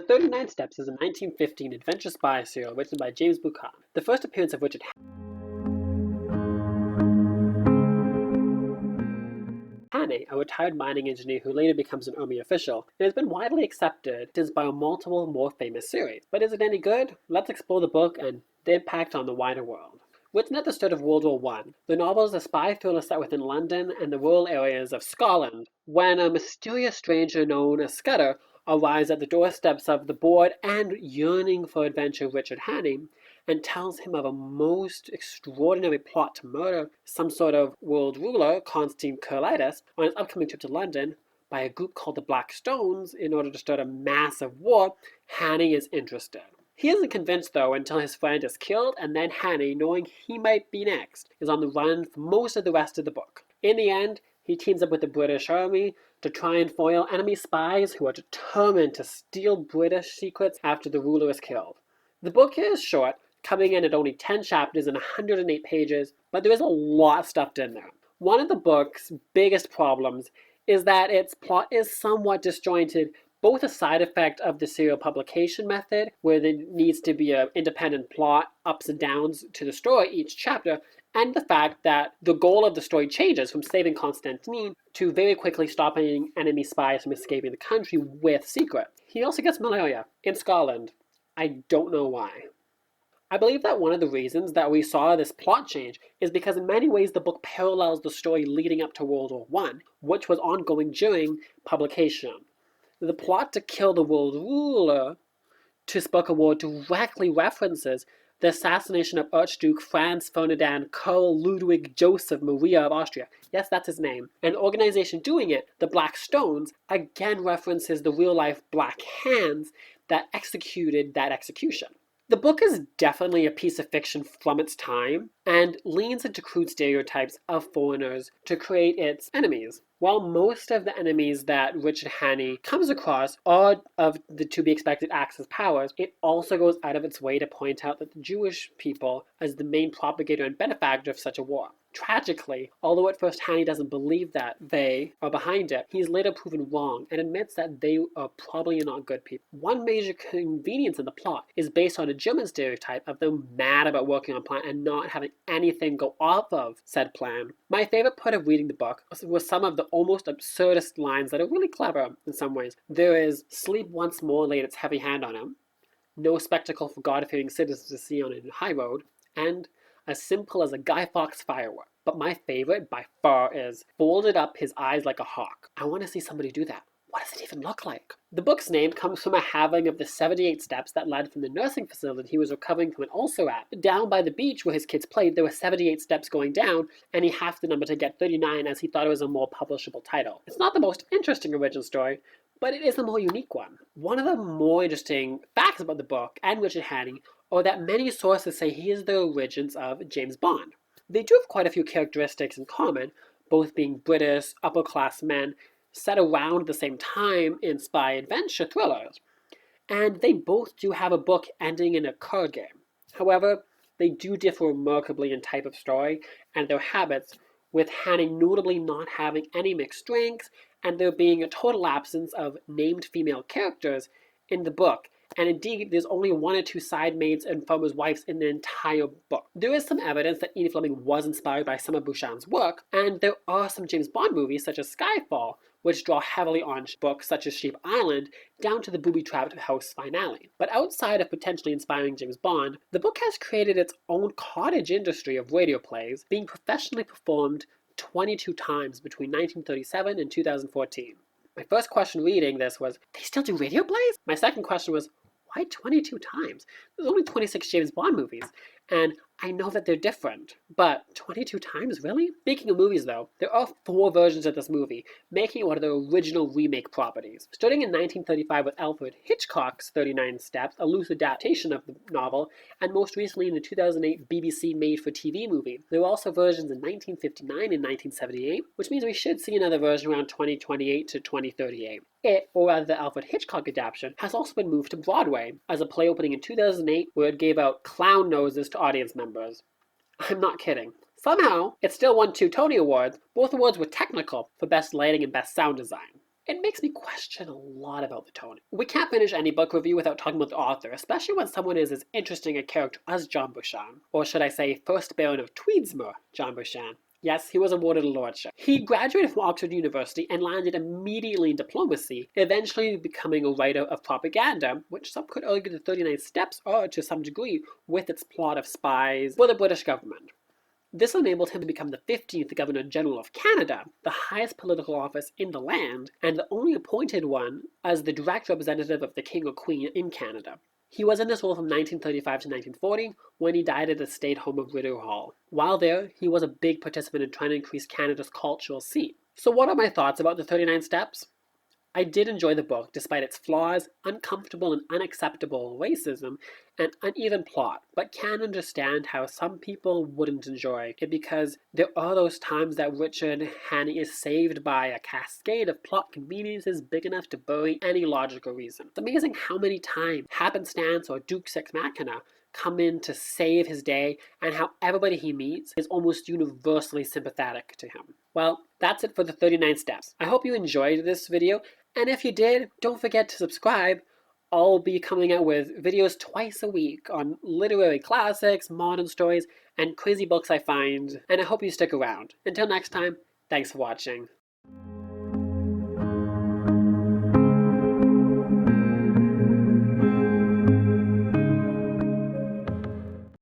39 Steps is a 1915 adventure spy serial written by James Buchan, the first appearance of Richard Hannay, a retired mining engineer who later becomes an army official, and has been widely accepted by multiple more famous series. But is it any good? Let's explore the book and the impact on the wider world. Written at the start of World War I, the novel is a spy thriller set within London and the rural areas of Scotland, when a mysterious stranger known as Scudder arrives at the doorsteps of the bored and yearning for adventure Richard Hannay, and tells him of a most extraordinary plot to murder some sort of world ruler, Constantine Kurlitis, on his upcoming trip to London by a group called the Black Stones in order to start a massive war. Hannay is interested. He isn't convinced, though, until his friend is killed, and then Hannay, knowing he might be next, is on the run for most of the rest of the book. In the end, he teams up with the British Army to try and foil enemy spies who are determined to steal British secrets after the ruler is killed. The book is short, coming in at only 10 chapters and 108 pages, but there is a lot stuffed in there. One of the book's biggest problems is that its plot is somewhat disjointed, both a side effect of the serial publication method, where there needs to be an independent plot, ups and downs to the story each chapter, and the fact that the goal of the story changes from saving Constantine to very quickly stopping enemy spies from escaping the country with secrets. He also gets malaria in Scotland. I don't know why. I believe that one of the reasons that we saw this plot change is because in many ways the book parallels the story leading up to World War I, which was ongoing during publication. The plot to kill the world ruler to spark a war directly references the assassination of Archduke Franz Ferdinand Karl Ludwig Joseph Maria of Austria. Yes, that's his name. And the organization doing it, the Black Stones, again references the real-life Black Hands that executed that execution. The book is definitely a piece of fiction from its time and leans into crude stereotypes of foreigners to create its enemies. While most of the enemies that Richard Hannay comes across are of the to-be-expected Axis powers, it also goes out of its way to point out that the Jewish people as the main propagator and benefactor of such a war. Tragically, although at first Hannay doesn't believe that they are behind it, he's later proven wrong and admits that they are probably not good people. One major convenience in the plot is based on a German stereotype of them mad about working on a plan and not having anything go off of said plan. My favorite part of reading the book was some of the almost absurdist lines that are really clever in some ways. There is, "Sleep once more laid its heavy hand on him," "No spectacle for God-fearing citizens to see on a high road," and "As simple as a Guy Fawkes firework." But my favorite by far is, "Folded up his eyes like a hawk." I want to see somebody do that. What does it even look like? The book's name comes from a halving of the 78 steps that led from the nursing facility he was recovering from an ulcer at. Down by the beach where his kids played, there were 78 steps going down, and he halved the number to get 39 as he thought it was a more publishable title. It's not the most interesting original story, but it is the more unique one. One of the more interesting facts about the book and Richard Hannay are that many sources say he is the origins of James Bond. They do have quite a few characteristics in common, both being British, upper-class men, set around the same time in spy adventure thrillers. And they both do have a book ending in a card game. However, they do differ remarkably in type of story and their habits, with Hannay notably not having any mixed drinks and there being a total absence of named female characters in the book. And indeed, there's only one or two side maids and farmers' wives in the entire book. There is some evidence that Ian Fleming was inspired by some of Buchan's work, and there are some James Bond movies, such as Skyfall, which draw heavily on books such as Sheep Island, down to the booby-trapped house finale. But outside of potentially inspiring James Bond, the book has created its own cottage industry of radio plays, being professionally performed 22 times between 1937 and 2014. My first question reading this was, they still do radio plays? My second question was, why 22 times? There's only 26 James Bond movies, and I know that they're different, but 22 times, really? Speaking of movies, though, there are 4 versions of this movie, making it one of the original remake properties. Starting in 1935 with Alfred Hitchcock's 39 Steps, a loose adaptation of the novel, and most recently in the 2008 BBC made-for-TV movie. There were also versions in 1959 and 1978, which means we should see another version around 2028 to 2038. It, or rather the Alfred Hitchcock adaptation, has also been moved to Broadway as a play opening in 2008 where it gave out clown noses to audience members. I'm not kidding. Somehow, it still won 2 Tony Awards. Both awards were technical for Best Lighting and Best Sound Design. It makes me question a lot about the tone. We can't finish any book review without talking about the author, especially when someone is as interesting a character as John Buchan. Or should I say, first Baron of Tweedsmuir, John Buchan. Yes, he was awarded a lordship. He graduated from Oxford University and landed immediately in diplomacy, eventually becoming a writer of propaganda, which some could argue the 39 Steps are to some degree, with its plot of spies for the British government. This enabled him to become the 15th Governor General of Canada, the highest political office in the land, and the only appointed one as the direct representative of the King or Queen in Canada. He was in this role from 1935 to 1940, when he died at the state home of Rideau Hall. While there, he was a big participant in trying to increase Canada's cultural scene. So what are my thoughts about the 39 Steps? I did enjoy the book, despite its flaws, uncomfortable and unacceptable racism, and uneven plot, but can understand how some people wouldn't enjoy it because there are those times that Richard Hannay is saved by a cascade of plot conveniences big enough to bury any logical reason. It's amazing how many times happenstance or Deus Ex Machina come in to save his day, and how everybody he meets is almost universally sympathetic to him. Well, that's it for the 39 Steps. I hope you enjoyed this video, and if you did, don't forget to subscribe. I'll be coming out with videos twice a week on literary classics, modern stories, and crazy books I find, and I hope you stick around. Until next time, thanks for watching.